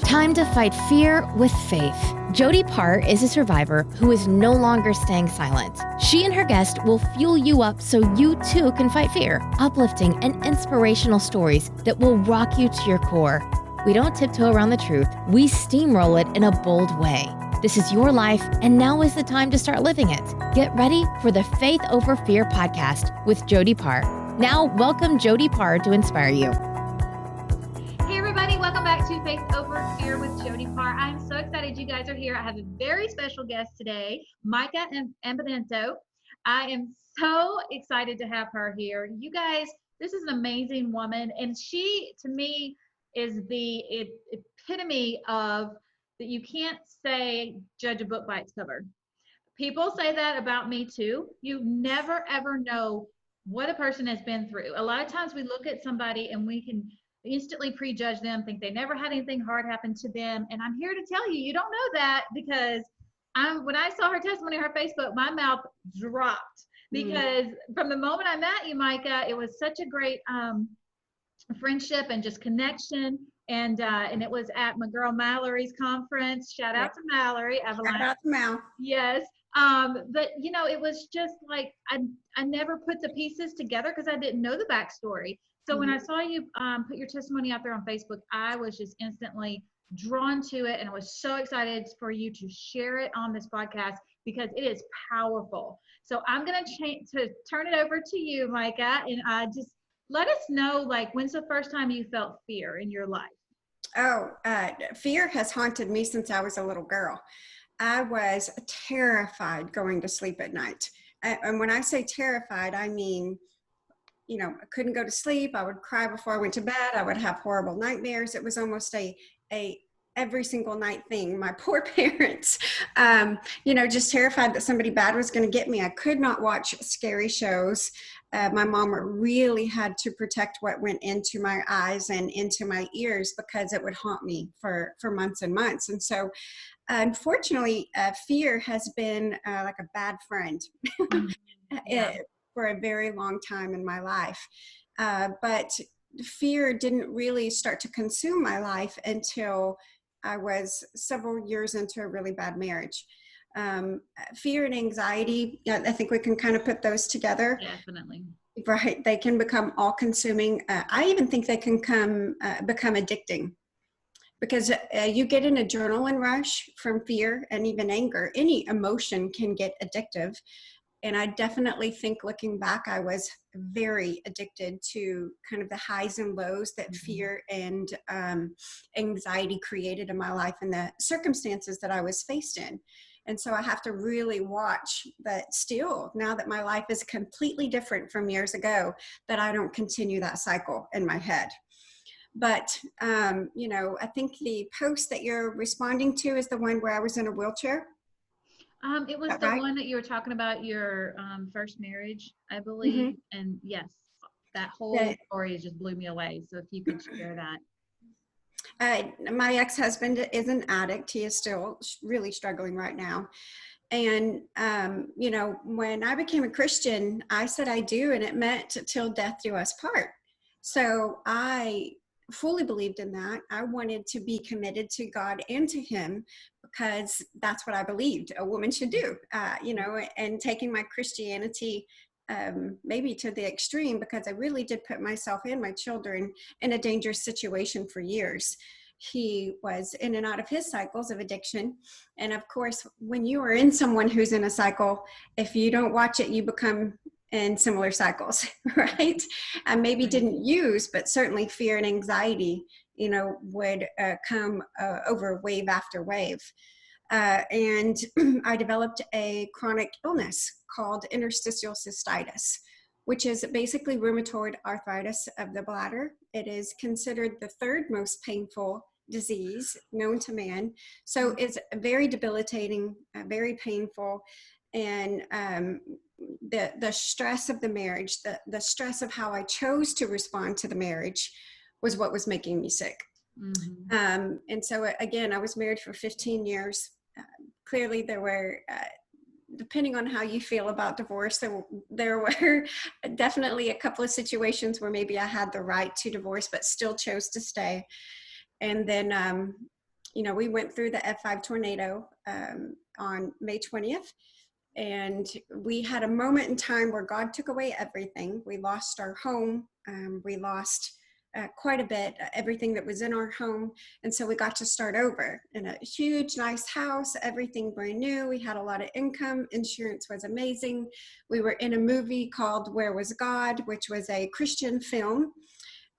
Time to fight fear with faith. Jody Paar is a survivor who is no longer staying silent. She and her guest will fuel you up so you too can fight fear. Uplifting and inspirational stories that will rock you to your core. We don't tiptoe around the truth. We steamroll it in a bold way. This is your life, and now is the time to start living it. Get ready for the Faith Over Fear podcast with Jody Paar. Now, welcome Jody Paar to inspire you. Hey everybody, welcome back to Faith Over Fear with Jody Paar. I'm so excited you guys are here. I have a very special guest today, Micah Abbananto. I am so excited to have her here. You guys, this is an amazing woman, and she, to me, is the epitome of that you can't judge a book by its cover. People say that about me too. You never ever know what a person has been through. A lot of times we look at somebody and we can instantly prejudge them, think they never had anything hard happen to them. And I'm here to tell you, you don't know that, because when I saw her testimony on her Facebook, my mouth dropped, because from the moment I met you, Micah, it was such a great friendship and just connection. And it was at my girl Mallory's conference. Shout out to Mallory. Shout out to Mal. Yes. But you know, it was just like, I never put the pieces together because I didn't know the backstory. So when I saw you put your testimony out there on Facebook, I was just instantly drawn to it. And I was so excited for you to share it on this podcast because it is powerful. So I'm going to turn it over to you, Micah, and just let us know, like, when's the first time you felt fear in your life? Fear has haunted me since I was a little girl. I was terrified going to sleep at night. And when I say terrified, I mean, you know, I couldn't go to sleep. I would cry before I went to bed. I would have horrible nightmares. It was almost a every single night thing. My poor parents, just terrified that somebody bad was going to get me. I could not watch scary shows. My mom really had to protect what went into my eyes and into my ears because it would haunt me for months and months. And so, unfortunately, fear has been like a bad friend for a very long time in my life. But fear didn't really start to consume my life until I was several years into a really bad marriage. Fear and anxiety, I think we can kind of put those together. Definitely. Right. They can become all consuming. I even think they can become addicting, because you get an adrenaline rush from fear and even anger. Any emotion can get addictive. And I definitely think, looking back, I was very addicted to kind of the highs and lows that fear and anxiety created in my life and the circumstances that I was faced in. And so I have to really watch that still, now that my life is completely different from years ago, that I don't continue that cycle in my head. But, I think the post that you're responding to is the one where I was in a wheelchair. It was the one that you were talking about, your first marriage, I believe. And yes, that whole story just blew me away. So if you could share that. My ex-husband is an addict. He is still really struggling right now. And, when I became a Christian, I said I do, and it meant till death do us part. So I fully believed in that. I wanted to be committed to God and to him because that's what I believed a woman should do, and taking my Christianity maybe to the extreme, because I really did put myself and my children in a dangerous situation for years. He was in and out of his cycles of addiction. And of course, when you are in someone who's in a cycle, if you don't watch it, you become in similar cycles, right? And maybe didn't use, but certainly fear and anxiety, would come over wave after wave. And I developed a chronic illness called interstitial cystitis, which is basically rheumatoid arthritis of the bladder. It is considered the third most painful disease known to man. So it's very debilitating, very painful. And the stress of the marriage, the stress of how I chose to respond to the marriage was what was making me sick. And so again, I was married for 15 years. Clearly there were, depending on how you feel about divorce, there were definitely a couple of situations where maybe I had the right to divorce, but still chose to stay. And then we went through the F5 tornado on May 20th. And we had a moment in time where God took away everything. We lost our home. We lost quite a bit, everything that was in our home. And so we got to start over in a huge, nice house, everything brand new. We had a lot of income. Insurance was amazing. We were in a movie called Where Was God, which was a Christian film.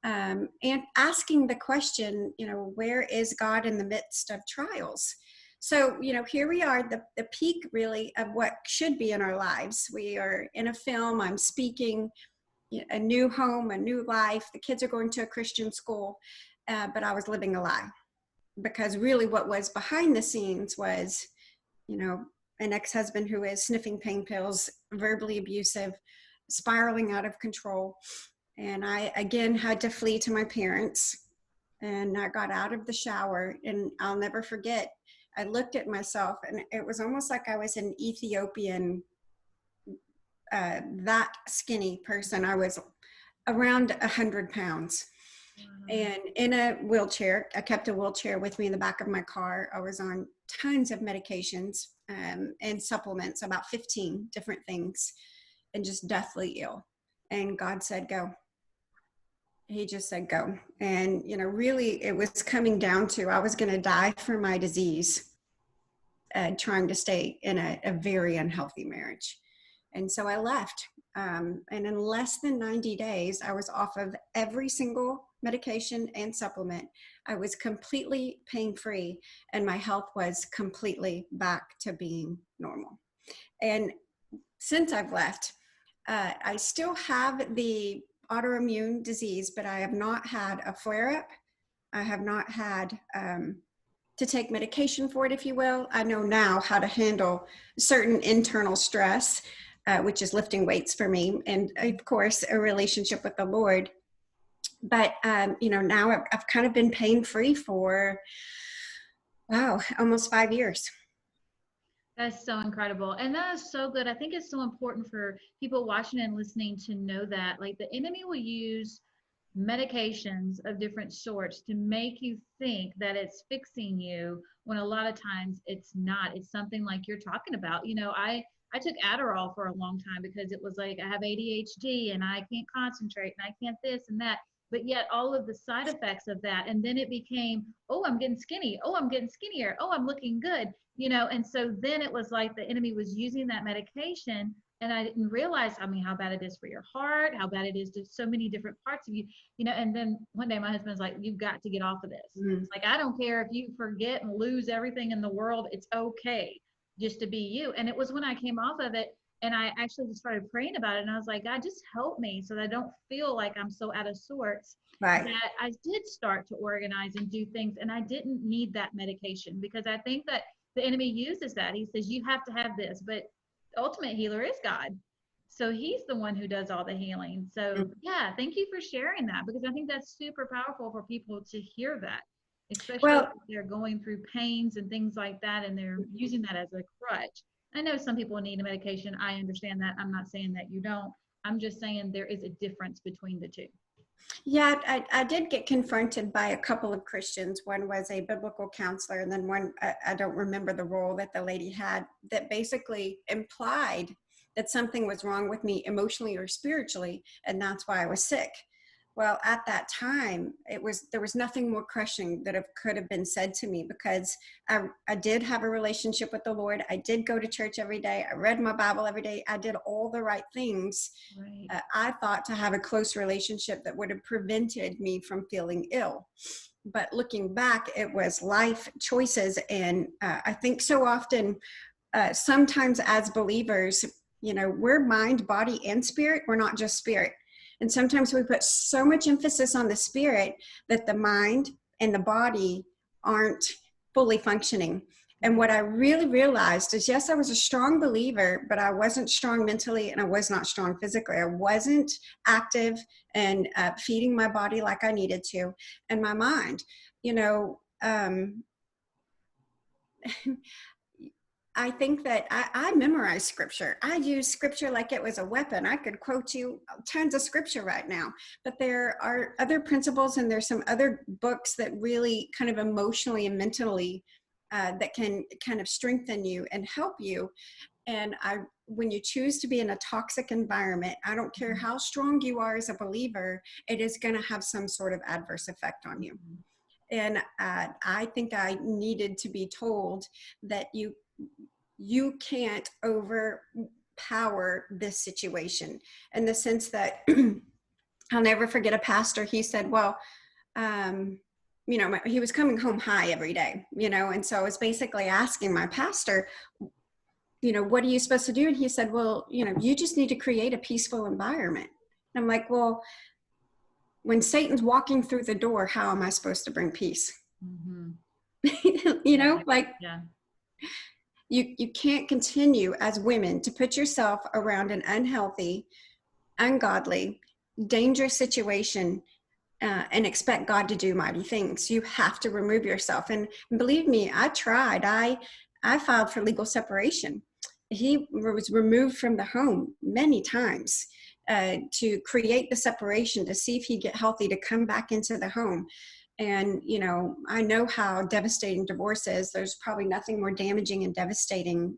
And asking the question, where is God in the midst of trials? So, here we are, the peak really of what should be in our lives. We are in a film, I'm speaking, a new home, a new life. The kids are going to a Christian school, but I was living a lie, because really what was behind the scenes was, an ex-husband who is sniffing pain pills, verbally abusive, spiraling out of control. And I, again, had to flee to my parents, and I got out of the shower, and I'll never forget, I looked at myself, and it was almost like I was an Ethiopian, that skinny person. I was around 100 pounds and in a wheelchair. I kept a wheelchair with me in the back of my car. I was on tons of medications and supplements, about 15 different things, and just deathly ill. And God said, go. He just said, go. And, really it was coming down to, I was going to die for my disease, trying to stay in a very unhealthy marriage. And so I left. And in less than 90 days, I was off of every single medication and supplement. I was completely pain-free, and my health was completely back to being normal. And since I've left, I still have the autoimmune disease, but I have not had a flare-up. I have not had to take medication for it, if you will. I know now how to handle certain internal stress, which is lifting weights for me, and of course, a relationship with the Lord. But, now I've kind of been pain-free for, almost 5 years. That's so incredible. And that is so good. I think it's so important for people watching and listening to know that, like, the enemy will use medications of different sorts to make you think that it's fixing you, when a lot of times it's not. It's something like you're talking about. I took Adderall for a long time because it was like, I have ADHD and I can't concentrate and I can't this and that. But yet all of the side effects of that. And then it became, oh, I'm getting skinny. Oh, I'm getting skinnier. Oh, I'm looking good. And so then it was like the enemy was using that medication. And I didn't realize, how bad it is for your heart, how bad it is to so many different parts of you, and then one day my husband's like, you've got to get off of this. It's like, I don't care if you forget and lose everything in the world. It's okay just to be you. And it was when I came off of it, and I actually just started praying about it. And I was like, God, just help me so that I don't feel like I'm so out of sorts. Right. That I did start to organize and do things. And I didn't need that medication, because I think that the enemy uses that. He says, you have to have this, but the ultimate healer is God. So he's the one who does all the healing. So yeah, thank you for sharing that, because I think that's super powerful for people to hear that, especially if they're going through pains and things like that, and they're using that as a crutch. I know some people need a medication. I understand that. I'm not saying that you don't. I'm just saying there is a difference between the two. Yeah, I did get confronted by a couple of Christians. One was a biblical counselor, and then one, I don't remember the role that the lady had, that basically implied that something was wrong with me emotionally or spiritually, and that's why I was sick. Well, at that time, there was nothing more crushing that could have been said to me, because I did have a relationship with the Lord. I did go to church every day. I read my Bible every day. I did all the right things. Right. I thought to have a close relationship that would have prevented me from feeling ill. But looking back, it was life choices. And I think so often, sometimes as believers, we're mind, body, and spirit. We're not just spirit. And sometimes we put so much emphasis on the spirit that the mind and the body aren't fully functioning. And what I really realized is, yes, I was a strong believer, but I wasn't strong mentally, and I was not strong physically. I wasn't active and feeding my body like I needed to. And my mind, I think that I memorize scripture. I use scripture like it was a weapon. I could quote you tons of scripture right now, but there are other principles and there's some other books that really kind of emotionally and mentally that can kind of strengthen you and help you. And when you choose to be in a toxic environment, I don't care how strong you are as a believer, it is going to have some sort of adverse effect on you. And I think I needed to be told that you can't overpower this situation, in the sense that I'll never forget a pastor. He said, well, he was coming home high every day, and so I was basically asking my pastor, what are you supposed to do? And he said, well, you just need to create a peaceful environment. And I'm like, well, when Satan's walking through the door, how am I supposed to bring peace? Mm-hmm. Yeah. You can't continue as women to put yourself around an unhealthy, ungodly, dangerous situation and expect God to do mighty things. You have to remove yourself. And believe me, I tried. I filed for legal separation. He was removed from the home many times to create the separation, to see if he'd get healthy, to come back into the home. And, I know how devastating divorce is. There's probably nothing more damaging and devastating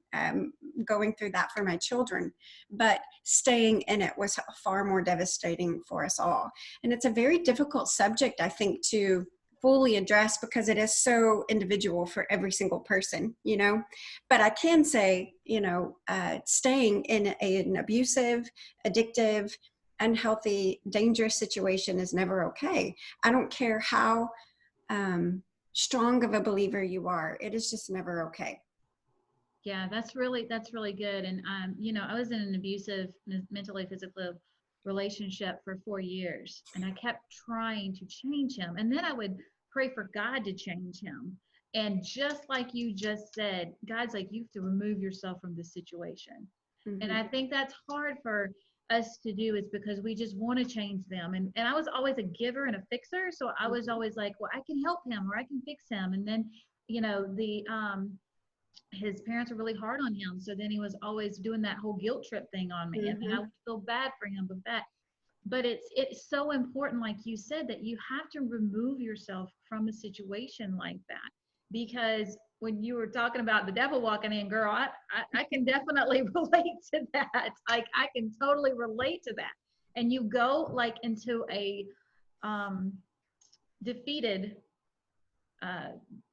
going through that for my children. But staying in it was far more devastating for us all. And it's a very difficult subject, I think, to fully address because it is so individual for every single person, But I can say, staying in an abusive, addictive, unhealthy, dangerous situation is never okay. I don't care how strong of a believer you are. It is just never okay. Yeah, that's really good. And I was in an abusive, mentally, physical relationship for 4 years, and I kept trying to change him. And then I would pray for God to change him. And just like you just said, God's like, you have to remove yourself from this situation. Mm-hmm. And I think that's hard for us to do, is because we just want to change them. And I was always a giver and a fixer. So I was always like, well, I can help him or I can fix him. And then, his parents were really hard on him. So then he was always doing that whole guilt trip thing on me. Mm-hmm. And I would feel bad for him with that. But it's so important, like you said, that you have to remove yourself from a situation like that. Because when you were talking about the devil walking in, girl, I can definitely relate to that. Like, I can totally relate to that. And you go like into a defeated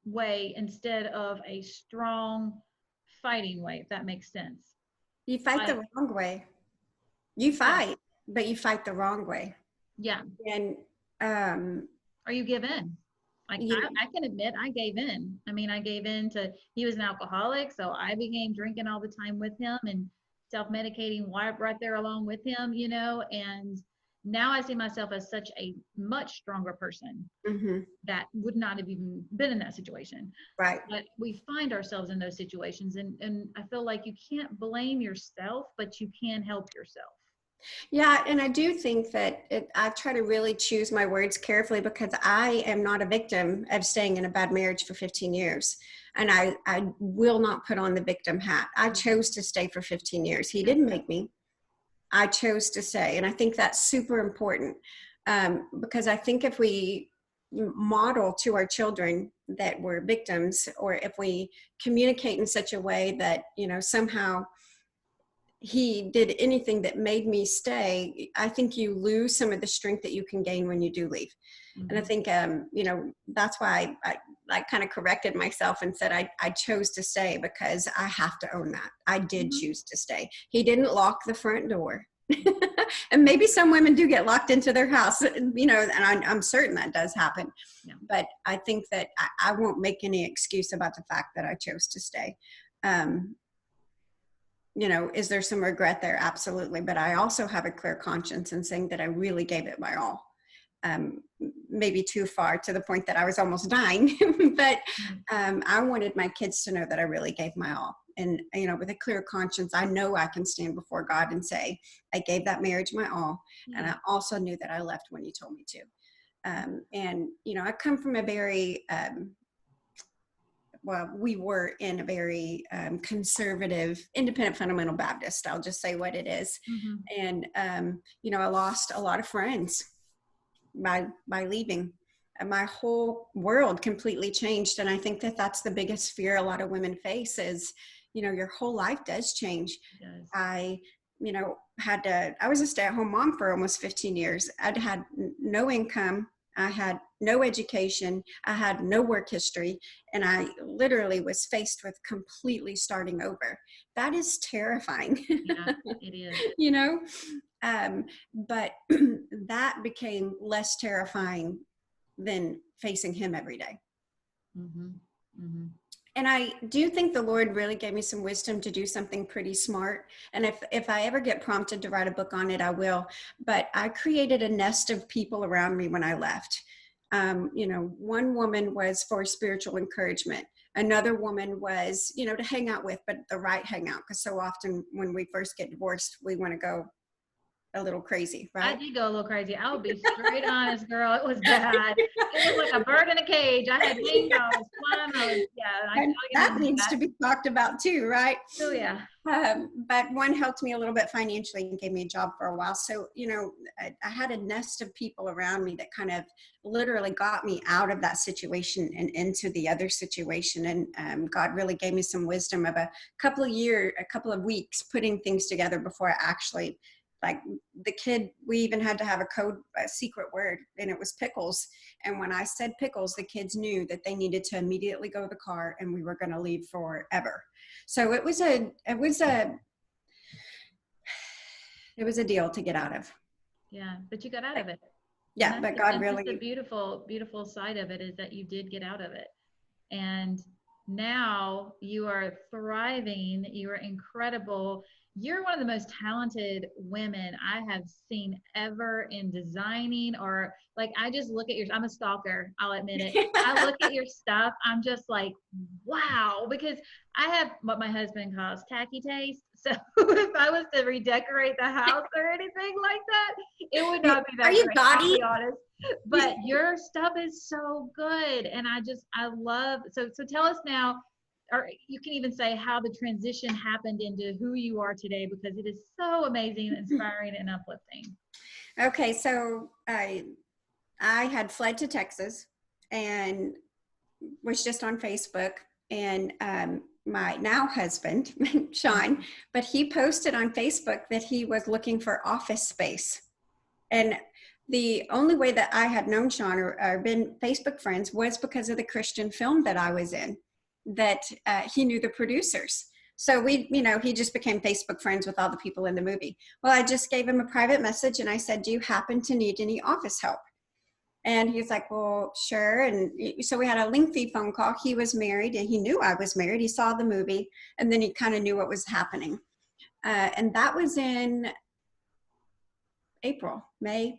way instead of a strong fighting way, if that makes sense. You fight the wrong way. You fight, but you fight the wrong way. Yeah. And or you give in. Like, I can admit I gave in. I mean, I gave in to, he was an alcoholic, so I began drinking all the time with him and self-medicating right there along with him, and now I see myself as such a much stronger person that would not have even been in that situation. Right. But we find ourselves in those situations, and I feel like you can't blame yourself, but you can help yourself. Yeah, and I do think that I try to really choose my words carefully, because I am not a victim of staying in a bad marriage for 15 years. And I will not put on the victim hat. I chose to stay for 15 years. He didn't make me. I chose to stay. And I think that's super important, because I think if we model to our children that we're victims, or if we communicate in such a way that, somehow he did anything that made me stay, I think you lose some of the strength that you can gain when you do leave. Mm-hmm. And I think, that's why I kind of corrected myself and said I chose to stay, because I have to own that. I did choose to stay. He didn't lock the front door. And maybe some women do get locked into their house, and I'm certain that does happen. Yeah. But I think that I won't make any excuse about the fact that I chose to stay. Is there some regret there? Absolutely. But I also have a clear conscience in saying that I really gave it my all. Maybe too far, to the point that I was almost dying. But I wanted my kids to know that I really gave my all. And, with a clear conscience, I know I can stand before God and say, I gave that marriage my all. And I also knew that I left when you told me to. And, I come from a very, well, we were in a very conservative, independent fundamental Baptist. I'll just say what it is. Mm-hmm. And, you know, I lost a lot of friends by leaving. And my whole world completely changed. And I think that that's the biggest fear a lot of women face is, you know, your whole life does change. Yes. I, you know, I was a stay-at-home mom for almost 15 years. I'd had no income. I had no education. I had no work history. And I literally was faced with completely starting over. That is terrifying. Yeah, it is. You know, but that became less terrifying than facing him every day. Mm-hmm. Mm-hmm. And I do think the Lord really gave me some wisdom to do something pretty smart. And if I ever get prompted to write a book on it, I will. But I created a nest of people around me when I left. You know, one woman was for spiritual encouragement. Another woman was, you know, to hang out with, but the right hangout. Because so often when we first get divorced, we want to go a little crazy, right? I did go a little crazy. I'll be straight honest, girl. It was bad. It was like a bird in a cage. I had hangovers, flying. And that needs to be talked about too, right? Oh yeah. But one helped me a little bit financially and gave me a job for a while. So, you know, I had a nest of people around me that kind of literally got me out of that situation and into the other situation. And God really gave me some wisdom of a couple of weeks putting things together before I actually, like the kid, we even had to have a secret word, and it was pickles. And when I said pickles, the kids knew that they needed to immediately go to the car and we were going to leave forever. So it was a deal to get out of. Yeah, but you got out of it. Yeah, but God really. The beautiful side of it is that you did get out of it. And now you are thriving. You are incredible. You're one of the most talented women I have seen ever in designing, or like, I just look at I'm a stalker, I'll admit it. I look at your stuff, I'm just like, wow, because I have what my husband calls tacky taste. So if I was to redecorate the house or anything like that, it would not be that Are you great, gaudy? I'll be honest. But your stuff is so good. And I love, so tell us now, or you can even say how the transition happened into who you are today, because it is so amazing, inspiring, and uplifting. Okay, so I had fled to Texas and was just on Facebook, and my now husband, Sean, but he posted on Facebook that he was looking for office space. And the only way that I had known Sean or been Facebook friends was because of the Christian film that I was in, that he knew the producers. So he just became Facebook friends with all the people in the movie. Well, I just gave him a private message and I said, do you happen to need any office help? And he's like, well, sure. And so we had a lengthy phone call. He was married and he knew I was married. He saw the movie and then he kind of knew what was happening. And that was in April, May.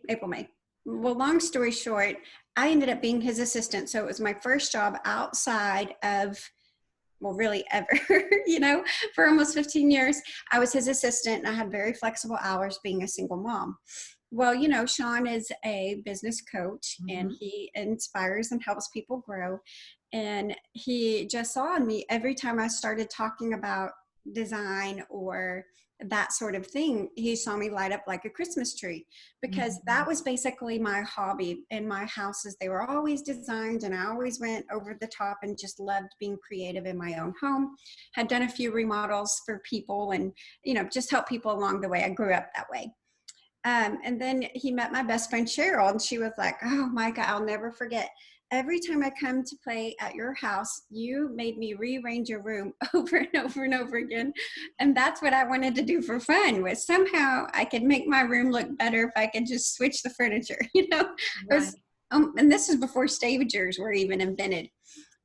Well, long story short, I ended up being his assistant. So it was my first job outside of, well, really ever, for almost 15 years. I was his assistant and I had very flexible hours being a single mom. Well, Sean is a business coach and he inspires and helps people grow. And he just saw in me every time I started talking about design or that sort of thing, he saw me light up like a Christmas tree, because that was basically my hobby in my houses. They were always designed and I always went over the top and just loved being creative in my own home. Had done a few remodels for people and, just help people along the way. I grew up that way. And then he met my best friend, Cheryl, and she was like, oh, Micah, I'll never forget. Every time I come to play at your house, you made me rearrange your room over and over and over again. And that's what I wanted to do for fun, was somehow I could make my room look better if I could just switch the furniture, Right. And this is before stagers were even invented.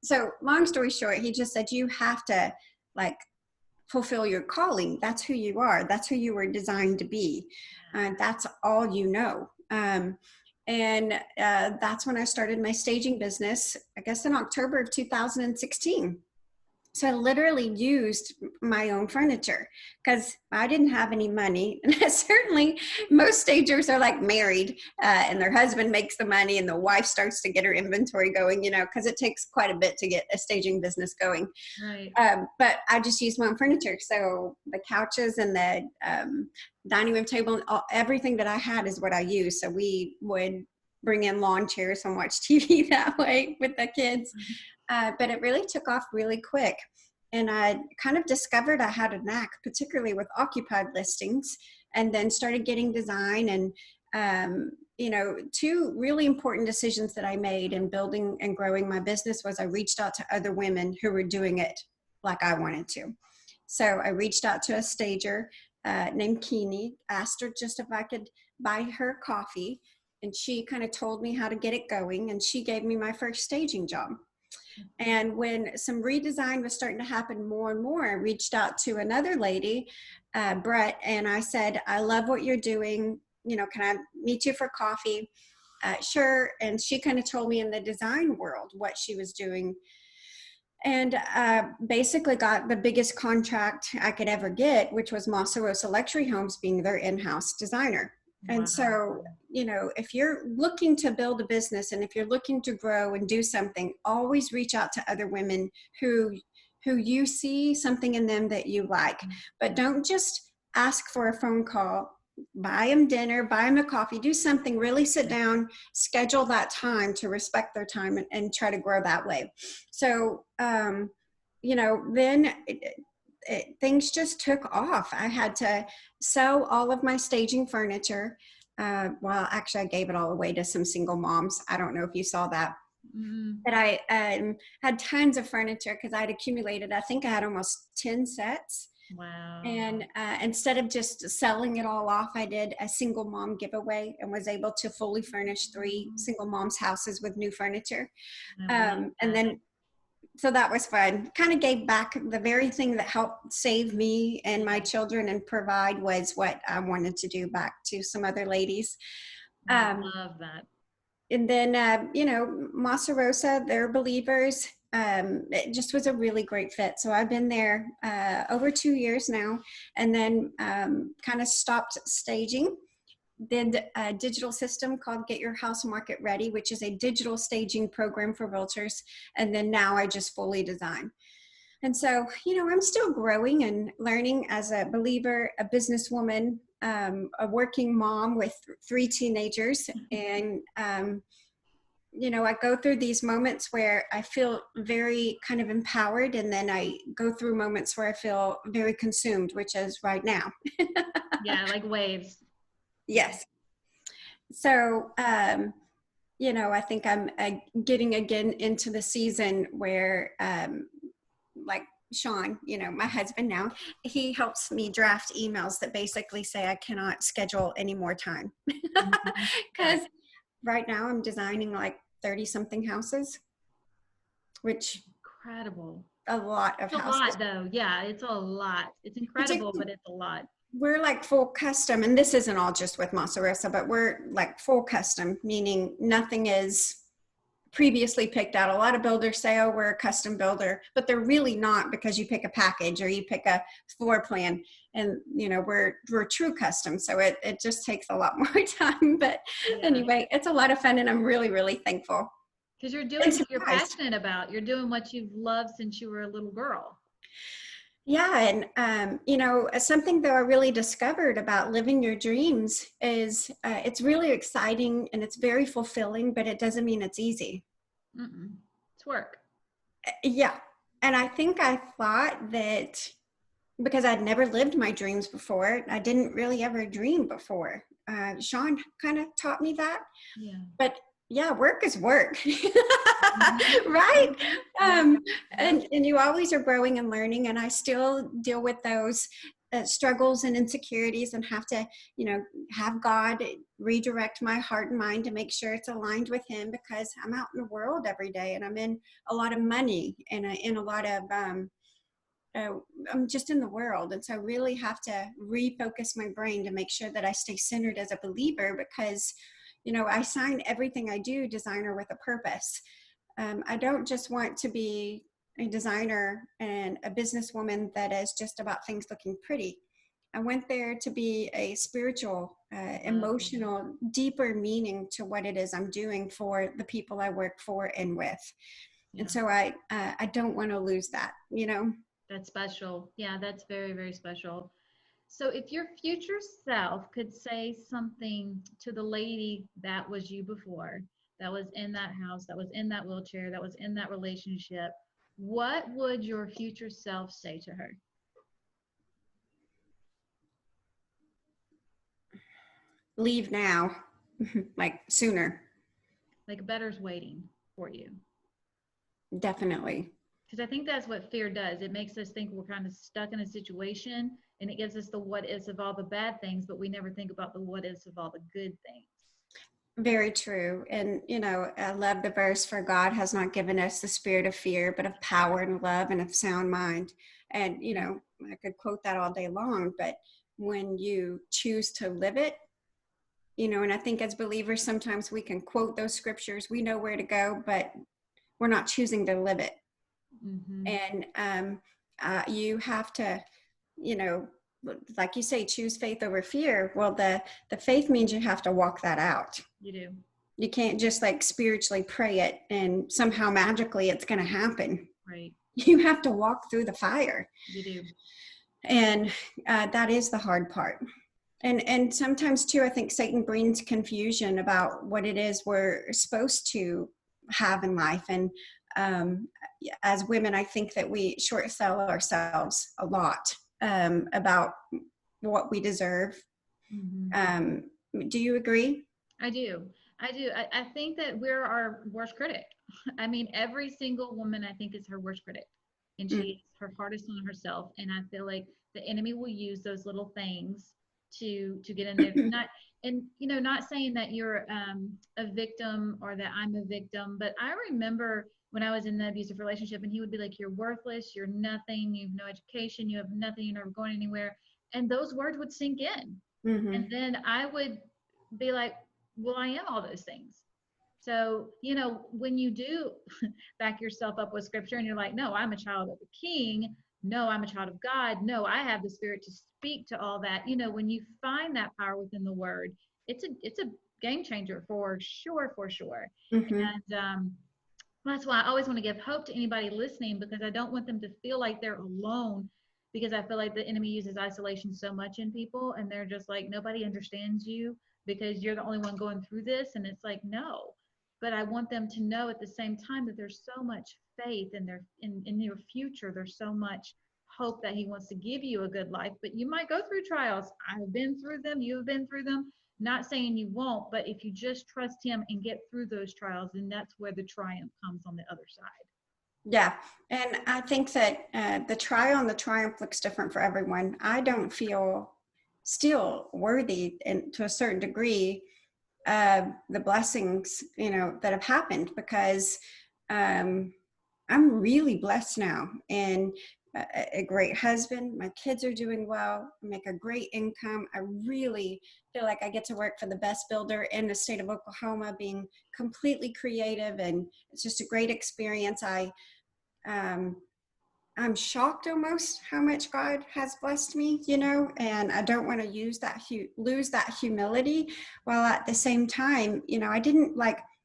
So long story short, he just said, you have to fulfill your calling. That's who you are. That's who you were designed to be. That's all you know. And that's when I started my staging business, I guess in October of 2016. So I literally used my own furniture because I didn't have any money. And certainly most stagers are like married and their husband makes the money and the wife starts to get her inventory going, because it takes quite a bit to get a staging business going. Right. But I just used my own furniture. So the couches and the dining room table, and everything that I had is what I used. So we would bring in lawn chairs and watch TV that way with the kids. But it really took off really quick. And I kind of discovered I had a knack, particularly with occupied listings, and then started getting design. And, two really important decisions that I made in building and growing my business was I reached out to other women who were doing it like I wanted to. So I reached out to a stager named Keeney, asked her just if I could buy her coffee. And she kind of told me how to get it going. And she gave me my first staging job. And when some redesign was starting to happen more and more, I reached out to another lady, Brett, and I said, I love what you're doing. Can I meet you for coffee? Sure. And she kind of told me in the design world what she was doing. And basically got the biggest contract I could ever get, which was Massa Rosa Luxury Homes being their in-house designer. Wow. And so, if you're looking to build a business and if you're looking to grow and do something, always reach out to other women who you see something in them that you like. But don't just ask for a phone call. Buy them dinner, buy them a coffee, do something, really sit down, schedule that time to respect their time and try to grow that way. So, then things just took off. I had to sell all of my staging furniture. Well, actually, I gave it all away to some single moms. I don't know if you saw that. Mm-hmm. But I had tons of furniture because I'd accumulated, I think I had almost 10 sets. Wow. And instead of just selling it all off, I did a single mom giveaway and was able to fully furnish 3 single moms' houses with new furniture. And then so that was fun. Kind of gave back. The very thing that helped save me and my children and provide was what I wanted to do back to some other ladies. I love that. And then, Massa Rosa, they're believers. It just was a really great fit. So I've been there over 2 years now, and then kind of stopped staging. Did a digital system called Get Your House Market Ready, which is a digital staging program for realtors. And then now I just fully design. And so, I'm still growing and learning as a believer, a businesswoman, a working mom with 3 teenagers. And, I go through these moments where I feel very kind of empowered. And then I go through moments where I feel very consumed, which is right now. Yeah, like waves. Yes. So, I think I'm getting again into the season where, like Sean, my husband now, he helps me draft emails that basically say I cannot schedule any more time. Because right now I'm designing like 30-something houses, which incredible. A lot of houses. A lot though. Yeah, it's a lot. It's incredible, but it's a lot. We're like full custom, and this isn't all just with Massa Rosa, but we're like full custom, meaning nothing is previously picked out. A lot of builders say, oh, we're a custom builder, but they're really not, because you pick a package or you pick a floor plan, and we're true custom. So it just takes a lot more time. But anyway, it's a lot of fun, and I'm really, really thankful. Because you're doing what you're passionate about. You're doing what you've loved since you were a little girl. Yeah. And, something that I really discovered about living your dreams is it's really exciting and it's very fulfilling, but it doesn't mean it's easy. It's work. Yeah. And I think I thought that because I'd never lived my dreams before, I didn't really ever dream before. Sean kind of taught me that. Yeah. But yeah, work is work, right? And you always are growing and learning, and I still deal with those struggles and insecurities, and have to, have God redirect my heart and mind to make sure it's aligned with Him, because I'm out in the world every day, and I'm in a lot of money and in a lot of, I'm just in the world. And so I really have to refocus my brain to make sure that I stay centered as a believer, because I sign everything I do, designer, with a purpose. I don't just want to be a designer and a businesswoman that is just about things looking pretty. I went there to be a spiritual, emotional, deeper meaning to what it is I'm doing for the people I work for and with. Yeah. And so I don't want to lose that, you know. That's special. Yeah, that's very, very special. So if your future self could say something to the lady that was you before, that was in that house, that was in that wheelchair, that was in that relationship, what would your future self say to her? Leave now, like sooner. Like better's waiting for you. Definitely. Because I think that's what fear does. It makes us think we're kind of stuck in a situation, and it gives us the what ifs of all the bad things, but we never think about the what ifs of all the good things. Very true. And, you know, I love the verse, for God has not given us the spirit of fear, but of power and love and of sound mind. And, you know, I could quote that all day long, but when you choose to live it, you know, and I think as believers, sometimes we can quote those scriptures, we know where to go, but we're not choosing to live it. Mm-hmm. And you have to, you know, like you say, choose faith over fear. Well, the faith means you have to walk that out. You do. You can't just like spiritually pray it and somehow magically it's going to happen. Right. You have to walk through the fire. You do. And that is the hard part. And sometimes too, I think Satan brings confusion about what it is we're supposed to have in life. And as women, I think that we short sell ourselves a lot about what we deserve. Mm-hmm. Do you agree? I do. I think that we're our worst critic. I mean, every single woman, I think, is her worst critic. And she's her hardest on herself. And I feel like the enemy will use those little things to get in there. Not saying that you're a victim or that I'm a victim, but I remember when I was in the abusive relationship and he would be like, you're worthless, you're nothing, you have no education, you have nothing, you're never going anywhere. And those words would sink in. Mm-hmm. And then I would be like, well, I am all those things. So, when you do back yourself up with scripture and you're like, no, I'm a child of the King. No, I'm a child of God. No, I have the Spirit to speak to all that. When you find that power within the word, it's a game changer for sure, for sure. Mm-hmm. And that's why I always want to give hope to anybody listening, because I don't want them to feel like they're alone, because I feel like the enemy uses isolation so much in people and they're just like, nobody understands you because you're the only one going through this. And it's like, no. But I want them to know at the same time that there's so much faith in your future. There's so much hope that he wants to give you a good life. But you might go through trials. I've been through them. You've been through them. Not saying you won't, but if you just trust him and get through those trials, then that's where the triumph comes on the other side. Yeah. And I think that the trial and the triumph looks different for everyone. I don't feel still worthy, and to a certain degree, the blessings, that have happened, because I'm really blessed now, and a great husband. My kids are doing well. I make a great income. I really feel like I get to work for the best builder in the state of Oklahoma, being completely creative, and it's just a great experience. I'm shocked almost how much God has blessed me, and I don't want to lose that humility, while at the same time, I didn't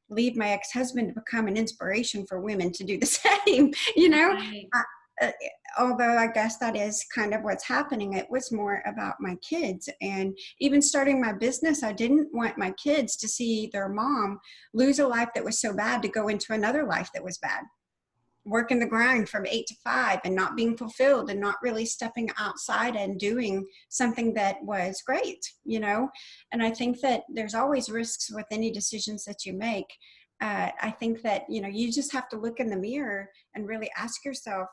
leave my ex-husband to become an inspiration for women to do the same, Right. Although I guess that is kind of what's happening. It was more about my kids, and even starting my business, I didn't want my kids to see their mom lose a life that was so bad to go into another life that was bad. Working the grind from 8 to 5 and not being fulfilled and not really stepping outside and doing something that was great, and I think that there's always risks with any decisions that you make. I think that, you just have to look in the mirror and really ask yourself,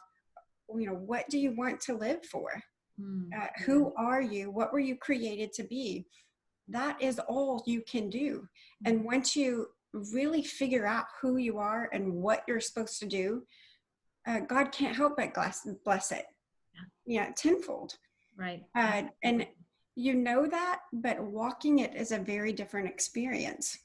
what do you want to live for? Who are you? What were you created to be? That is all you can do. And once you really figure out who you are and what you're supposed to do, God can't help but bless it. Yeah, tenfold. Right. And that, but walking it is a very different experience.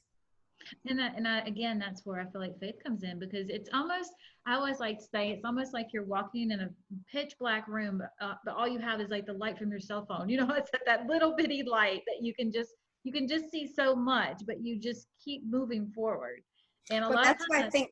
Again, that's where I feel like faith comes in, because it's almost, I always like to say, it's almost like you're walking in a pitch black room, but all you have is like the light from your cell phone. You know, it's that little bitty light that you can just see so much, but you just keep moving forward. And a Well, lot of that's why I times, think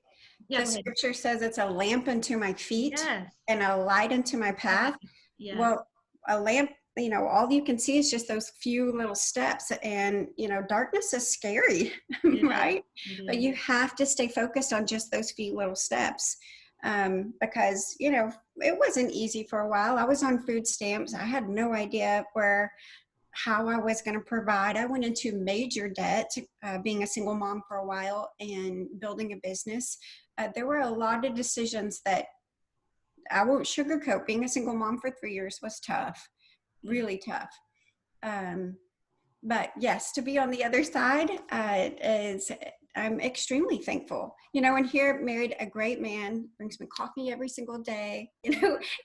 yeah, the go ahead. scripture says it's a lamp unto my feet Yes, and a light unto my path. yes, yes, Well, a lamp, all you can see is just those few little steps, and darkness is scary. it is. Right? It But is. you have to stay focused on just those few little steps, because it wasn't easy for a while. I was on food stamps. I had no idea how I was going to provide. I went into major debt, being a single mom for a while and building a business. There were a lot of decisions that I won't sugarcoat. Being a single mom for 3 years was tough, Yeah. really tough. But yes, to be on the other side is, I'm extremely thankful. And here, married a great man, brings me coffee every single day.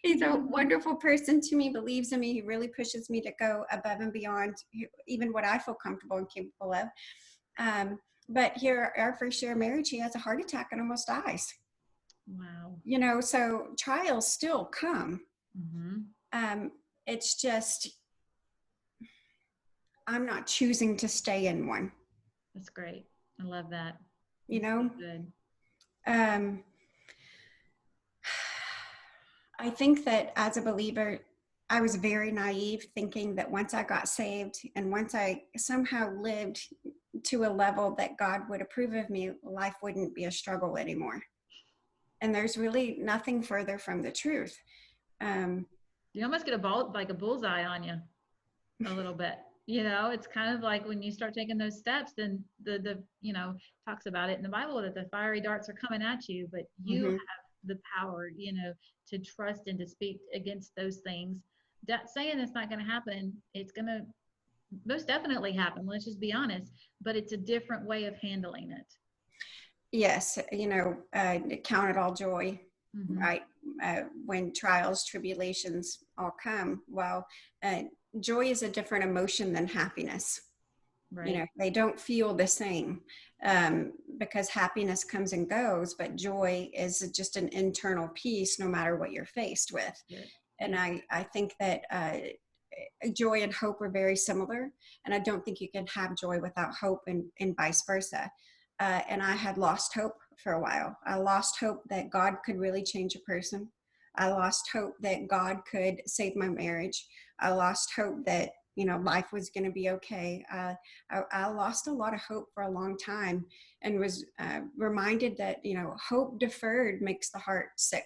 He's a wonderful person to me, believes in me. He really pushes me to go above and beyond even what I feel comfortable and capable of. But here, our first year of marriage, he has a heart attack and almost dies. Wow. So trials still come. Mm-hmm. It's just, I'm not choosing to stay in one. That's great. I love that. You That's know, so good. um, I think that as a believer, I was very naive, thinking that once I got saved and once I somehow lived to a level that God would approve of me, life wouldn't be a struggle anymore. And there's really nothing further from the truth. You almost get like a bullseye on you a little bit. It's kind of like when you start taking those steps, then the talks about it in the Bible that the fiery darts are coming at you, but you mhm. have the power, to trust and to speak against those things. That saying it's not going to happen, it's going to most definitely happen. Let's just be honest, but it's a different way of handling it. Yes, count it all joy, Mm-hmm. right? When trials, tribulations all come. Well, joy is a different emotion than happiness. Right. They don't feel the same, because happiness comes and goes, but joy is just an internal peace no matter what you're faced with. Good. And Good. I think that joy and hope are very similar. And I don't think you can have joy without hope, and vice versa. And I had lost hope for a while. I lost hope that God could really change a person. I lost hope that God could save my marriage. I lost hope that life was going to be okay. I lost a lot of hope for a long time, and was reminded that hope deferred makes the heart sick.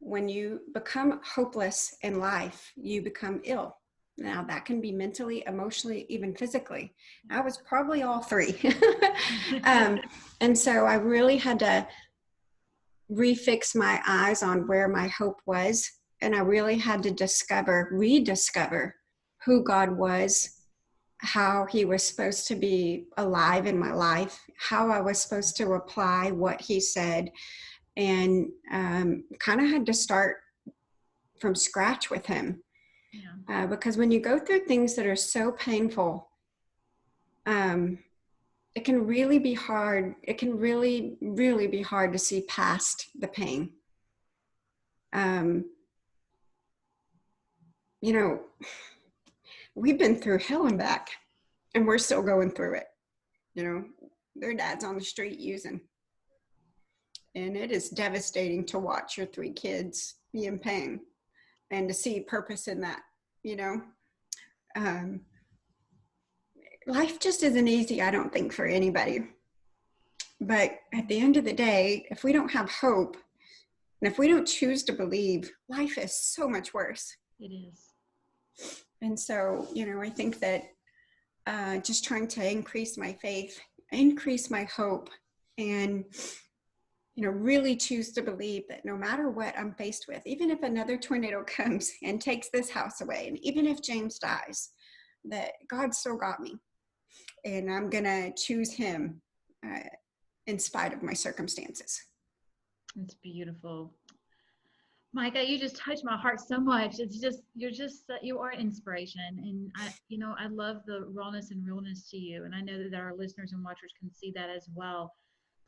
When you become hopeless in life, you become ill. Now that can be mentally, emotionally, even physically. I was probably all three. And so I really had to refix my eyes on where my hope was. And I really had to rediscover who God was, how he was supposed to be alive in my life, how I was supposed to apply what he said, and kind of had to start from scratch with him. Yeah. Because when you go through things that are so painful, it can really be hard. It can really, really be hard to see past the pain. We've been through hell and back, and we're still going through it. Their dad's on the street using. And it is devastating to watch your 3 kids be in pain and to see purpose in that. Life just isn't easy, I don't think, for anybody. But at the end of the day, if we don't have hope, and if we don't choose to believe, life is so much worse. It is. And so, I think that just trying to increase my faith, increase my hope, and really choose to believe that no matter what I'm faced with, even if another tornado comes and takes this house away, and even if James dies, that God still got me, and I'm gonna choose him in spite of my circumstances. It's beautiful. Micah, you just touched my heart so much. It's just, you are inspiration. And I love the rawness and realness to you. And I know that our listeners and watchers can see that as well.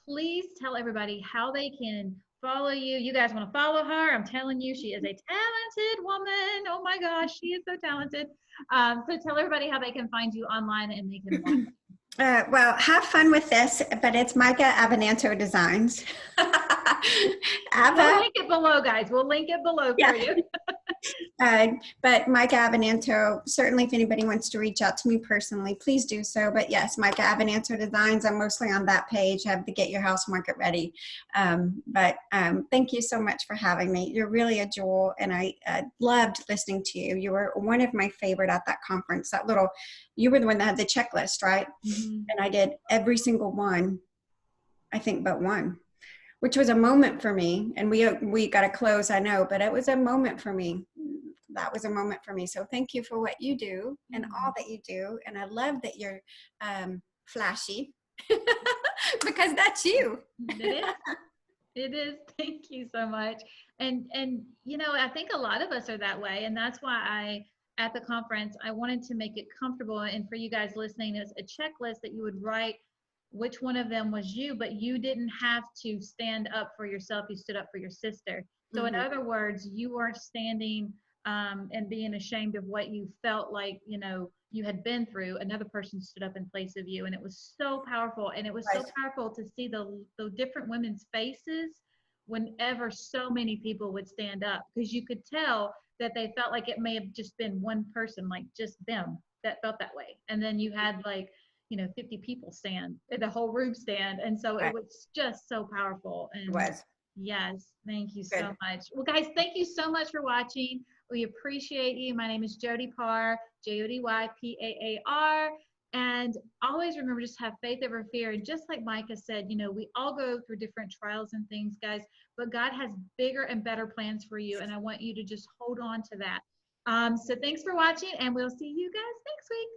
Please tell everybody how they can follow you. You guys want to follow her? I'm telling you, she is a talented woman. Oh my gosh, she is so talented. So tell everybody how they can find you online and they can watch. Well, have fun with this, but it's Micah Abbananto Designs. We'll link it below, guys. We'll link it below for you. But Micah Abbananto, certainly if anybody wants to reach out to me personally, please do so. But yes, Micah Abbananto Designs, I'm mostly on that page. I have the Get Your House Market Ready. But thank you so much for having me. You're really a jewel, and I loved listening to you. You were one of my favorite at that conference. You were the one that had the checklist, right? Mm-hmm. And I did every single one, I think, but one, which was a moment for me. And we got to close, I know, but it was a moment for me. That was a moment for me. So thank you for what you do and all that you do. And I love that you're flashy because that's you. It is. Thank you so much. And I think a lot of us are that way. And that's why at the conference, I wanted to make it comfortable. And for you guys listening, it's a checklist that you would write which one of them was you, but you didn't have to stand up for yourself. You stood up for your sister. So in other words, you weren't standing and being ashamed of what you felt like, you had been through. Another person stood up in place of you. And it was so powerful. And it was so powerful to see the different women's faces whenever so many people would stand up, because you could tell that they felt like it may have just been one person, like just them, that felt that way. And then you had 50 people stand, the whole room stand. And so it was just so powerful. And it was. Yes, thank you so much. Well, guys, thank you so much for watching. We appreciate you. My name is Jody Paar, JODYPAAR. And always remember, just have faith over fear. And just like Micah said, we all go through different trials and things, guys, but God has bigger and better plans for you. And I want you to just hold on to that. So thanks for watching, and we'll see you guys next week.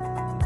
Bye.